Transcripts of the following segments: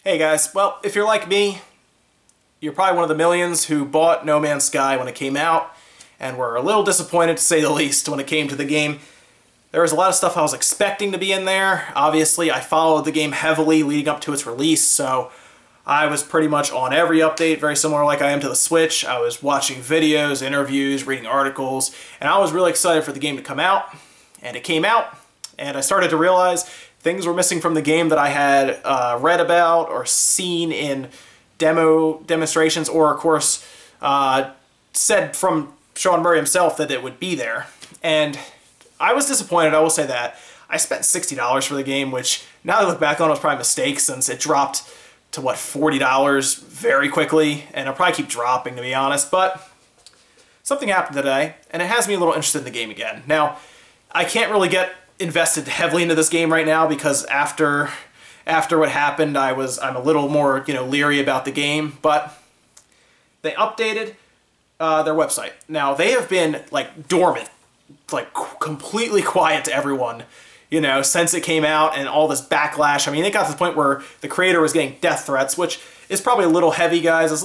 Hey guys, well, if you're like me, you're probably one of the millions who bought No Man's Sky when it came out, and were a little disappointed to say the least when it came to the game. There was a lot of stuff I was expecting to be in there. Obviously, I followed the game heavily leading up to its release, so I was pretty much on every update, very similar like I am to the Switch. I was watching videos, interviews, reading articles, and I was really excited for the game to come out. And it came out, and I started to realize things were missing from the game that I had read about or seen in demonstrations, or of course said from Sean Murray himself that it would be there. And I was disappointed, I will say that. I spent $60 for the game, which now that I look back on it was probably a mistake since it dropped to what, $40 very quickly, and it'll probably keep dropping to be honest, but something happened today and it has me a little interested in the game again. Now, I can't really get invested heavily into this game right now because after what happened, I'm a little more, leery about the game, but they updated their website. Now, they have been like dormant, like completely quiet to everyone, since it came out, and all this backlash. I mean, it got to the point where the creator was getting death threats, which is probably a little heavy, guys. It's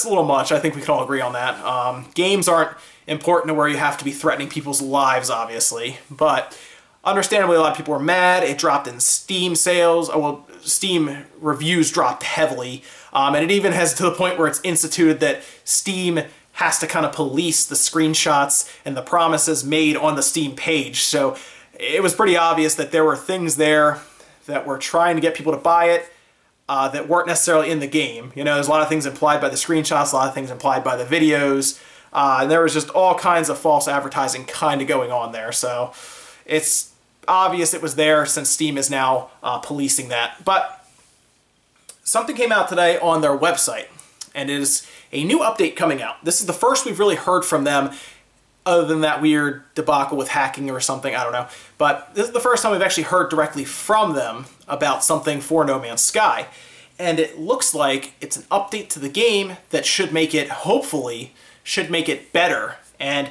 a little much. I think we can all agree on that. Games aren't important to where you have to be threatening people's lives, obviously, but understandably, a lot of people were mad. It dropped in Steam sales. Well, Steam reviews dropped heavily. And it even has to the point where it's instituted that Steam has to kind of police the screenshots and the promises made on the Steam page. So it was pretty obvious that there were things there that were trying to get people to buy it that weren't necessarily in the game. There's a lot of things implied by the screenshots, a lot of things implied by the videos. And there was just all kinds of false advertising kind of going on there. So it's obvious it was there since Steam is now policing that. But something came out today on their website, and it is a new update coming out. This is the first we've really heard from them, other than that weird debacle with hacking or something, I don't know. But this is the first time we've actually heard directly from them about something for No Man's Sky. And it looks like it's an update to the game that should make it, hopefully, should make it better. And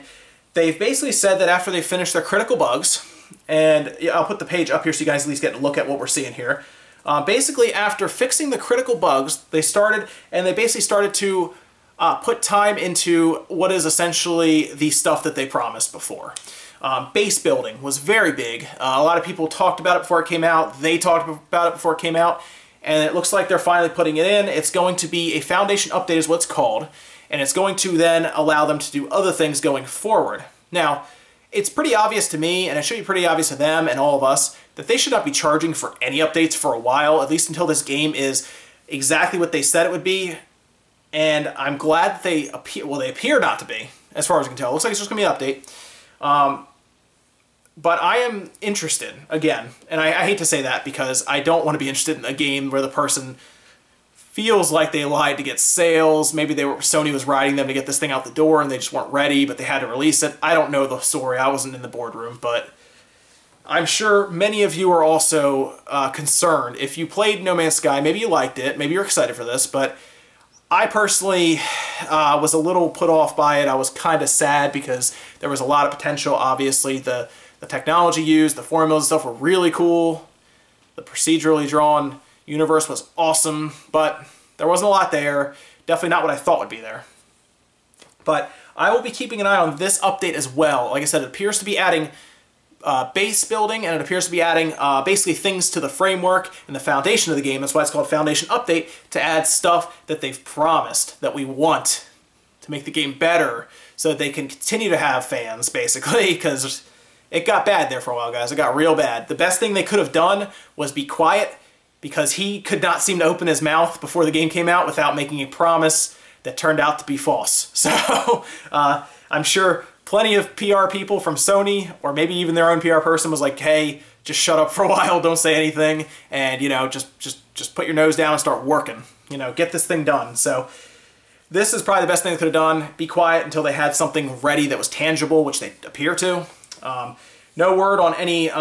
they've basically said that after they finish their critical bugs, and I'll put the page up here so you guys at least get a look at what we're seeing here. Basically, after fixing the critical bugs, they basically started to put time into what is essentially the stuff that they promised before. Base building was very big. A lot of people talked about it before it came out. They talked about it before it came out. And it looks like they're finally putting it in. It's going to be a foundation update is what it's called. And it's going to then allow them to do other things going forward. Now, it's pretty obvious to me, and it should be pretty obvious to them and all of us, that they should not be charging for any updates for a while, at least until this game is exactly what they said it would be. And I'm glad that they appear not to be, as far as I can tell. It looks like it's just going to be an update. But I am interested, again, and I hate to say that because I don't want to be interested in a game where the person feels like they lied to get sales. Maybe Sony was riding them to get this thing out the door and they just weren't ready, but they had to release it. I don't know the story. I wasn't in the boardroom, but I'm sure many of you are also concerned. If you played No Man's Sky, maybe you liked it, maybe you're excited for this, but I personally was a little put off by it. I was kind of sad because there was a lot of potential. Obviously, the technology used, the formulas and stuff were really cool. The procedurally drawn universe was awesome, but there wasn't a lot there. Definitely not what I thought would be there. But I will be keeping an eye on this update as well. Like I said, it appears to be adding base building, and it appears to be adding basically things to the framework and the foundation of the game. That's why it's called Foundation Update, to add stuff that they've promised that we want to make the game better so that they can continue to have fans, basically, because it got bad there for a while, guys. It got real bad. The best thing they could have done was be quiet, because he could not seem to open his mouth before the game came out without making a promise that turned out to be false. So I'm sure plenty of PR people from Sony, or maybe even their own PR person, was like, hey, just shut up for a while, don't say anything, and just put your nose down and start working. Get this thing done. So this is probably the best thing they could have done. Be quiet until they had something ready that was tangible, which they appear to. No word on any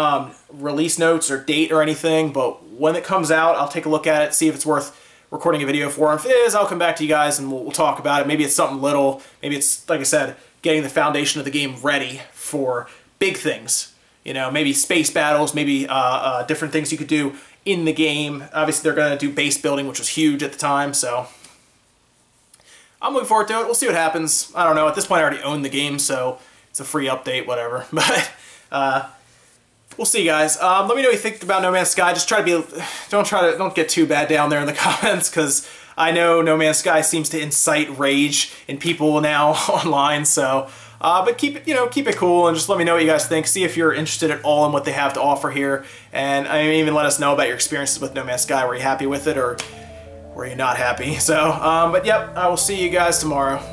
release notes or date or anything, but when it comes out, I'll take a look at it, see if it's worth recording a video for. If it is, I'll come back to you guys and we'll talk about it. Maybe it's something little. Maybe it's, like I said, getting the foundation of the game ready for big things. Maybe space battles, maybe different things you could do in the game. Obviously, they're going to do base building, which was huge at the time, so I'm looking forward to it. We'll see what happens. I don't know. At this point, I already own the game, so it's a free update, whatever. But we'll see, guys. Let me know what you think about No Man's Sky. Just try to be, don't get too bad down there in the comments, because I know No Man's Sky seems to incite rage in people now online. So, but keep it, keep it cool, and just let me know what you guys think. See if you're interested at all in what they have to offer here, and I mean, even let us know about your experiences with No Man's Sky. Were you happy with it, or were you not happy? So, but yep, I will see you guys tomorrow.